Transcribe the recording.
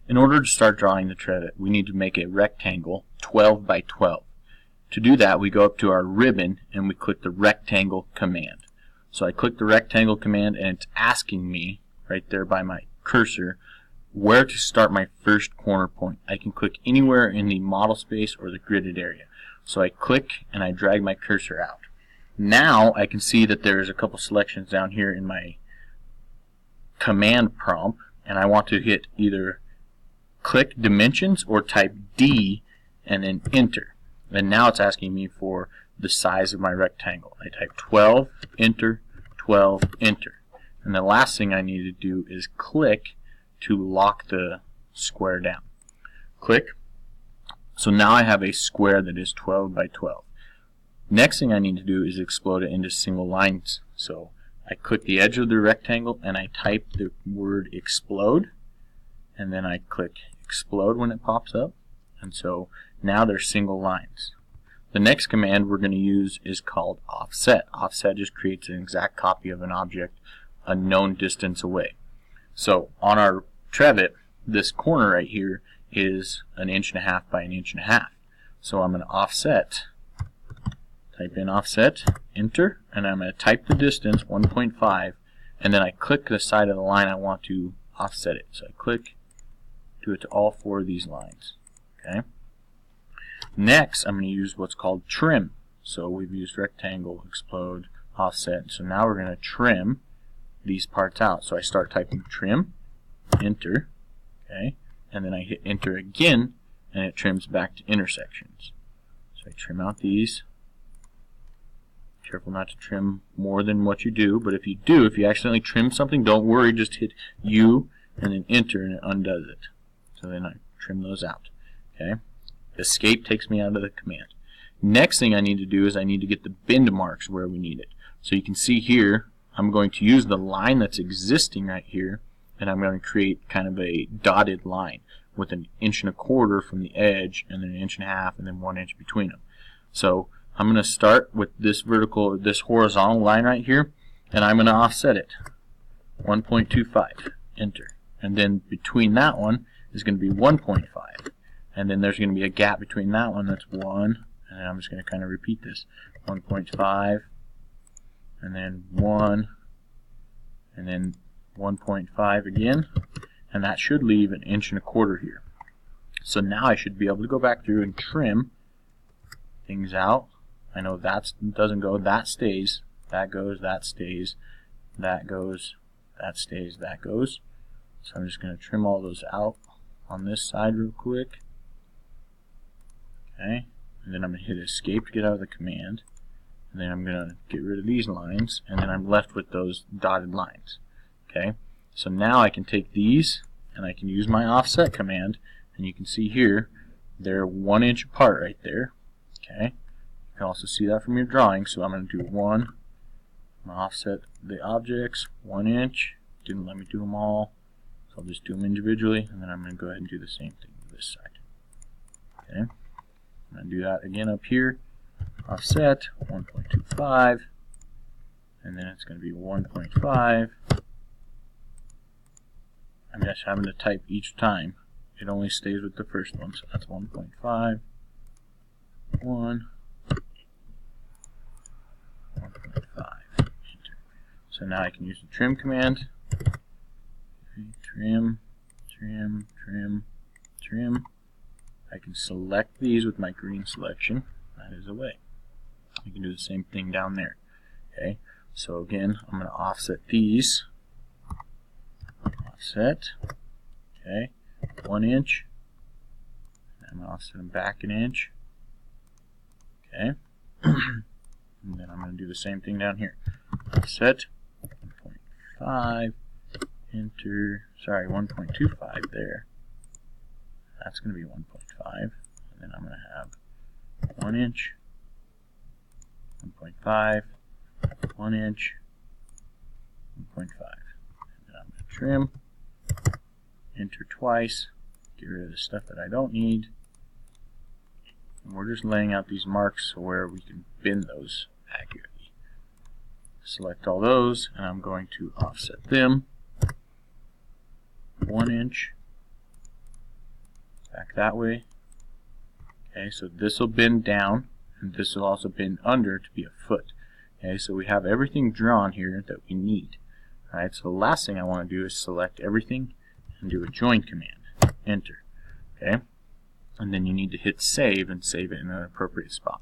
In order to start drawing the Trivet, we need to make a rectangle 12 by 12. To do that, we go up to our ribbon and we click the rectangle command. So I click the rectangle command and it's asking me right there by my cursor where to start my first corner point. I can click anywhere in the model space or the gridded area. So I click and I drag my cursor out. Now I can see that there's a couple selections down here in my command prompt, and I want to hit either click dimensions or type D and then enter. And now it's asking me for the size of my rectangle. I type 12, enter, 12, enter. And the last thing I need to do is click to lock the square down. Click. So now I have a square that is 12 by 12. Next thing I need to do is explode it into single lines. So I click the edge of the rectangle and I type the word explode, and then I click explode when it pops up, and so now they're single lines. The next command we're going to use is called offset. Offset just creates an exact copy of an object a known distance away. So on our Trivet, this corner right here is 1.5 inches by 1.5 inches. So I'm going to offset, type in offset, enter, and I'm going to type the distance 1.5, and then I click the side of the line I want to offset it. So I click, do it to all 4 of these lines. Okay. Next, I'm going to use what's called trim. So we've used rectangle, explode, offset. So now we're going to trim these parts out. So I start typing trim, enter, okay, and then I hit enter again, and it trims back to intersections. So I trim out these. Careful not to trim more than what you do, but if you accidentally trim something, don't worry, just hit U and then enter and it undoes it. So then I trim those out. Okay. Escape takes me out of the command. Next thing I need to do is I need to get the bend marks where we need it. So you can see here, I'm going to use the line that's existing right here, and I'm going to create kind of a dotted line with 1.25 inches from the edge, and then 1.5 inches, and then 1 inch between them. So I'm going to start with this vertical, this horizontal line right here, and I'm going to offset it 1.25, enter, and then between that one is going to be 1.5, and then there's going to be a gap between that one, that's 1, and then I'm just going to kind of repeat this, 1.5, and then 1, and then 1.5 again, and that should leave 1.25 inches here. So now I should be able to go back through and trim things out. I know that doesn't go, that stays, that goes, that stays, that goes, that stays, that goes. So I'm just going to trim all those out on this side real quick. Okay, and then I'm going to hit escape to get out of the command. And then I'm going to get rid of these lines, and then I'm left with those dotted lines. Okay, so now I can take these and I can use my offset command, and you can see here they're 1 inch apart right there. Okay, you can also see that from your drawing. So I'm going to do 1. I'm going to offset the objects 1 inch. Didn't let me do them all, so I'll just do them individually, and then I'm going to go ahead and do the same thing to this side. Okay, I'm going to do that again up here. Offset 1.25, and then it's going to be 1.5. I'm just having to type each time. It only stays with the first one, so that's 1.5, 1, 1.5, enter. So now I can use the trim command. Trim, trim, trim, trim. I can select these with my green selection. That is away. You can do the same thing down there. Okay, so again, I'm going to offset these. Offset. Okay, 1 inch. I'm going to offset them back 1 inch. Okay, and then I'm going to do the same thing down here. Offset 1.5. Enter. Sorry, 1.25 there. That's going to be 1.5. And then I'm going to have 1 inch, 1.5, 1 inch, 1.5. And then I'm going to trim, enter twice, get rid of the stuff that I don't need. And we're just laying out these marks where we can bend those accurately. Select all those, and I'm going to offset them 1 inch, back that way. Okay, so this will bend down, and this will also bend under to be a foot. Okay, so we have everything drawn here that we need. Alright, so the last thing I want to do is select everything and do a join command. Enter. Okay, and then you need to hit save and save it in an appropriate spot.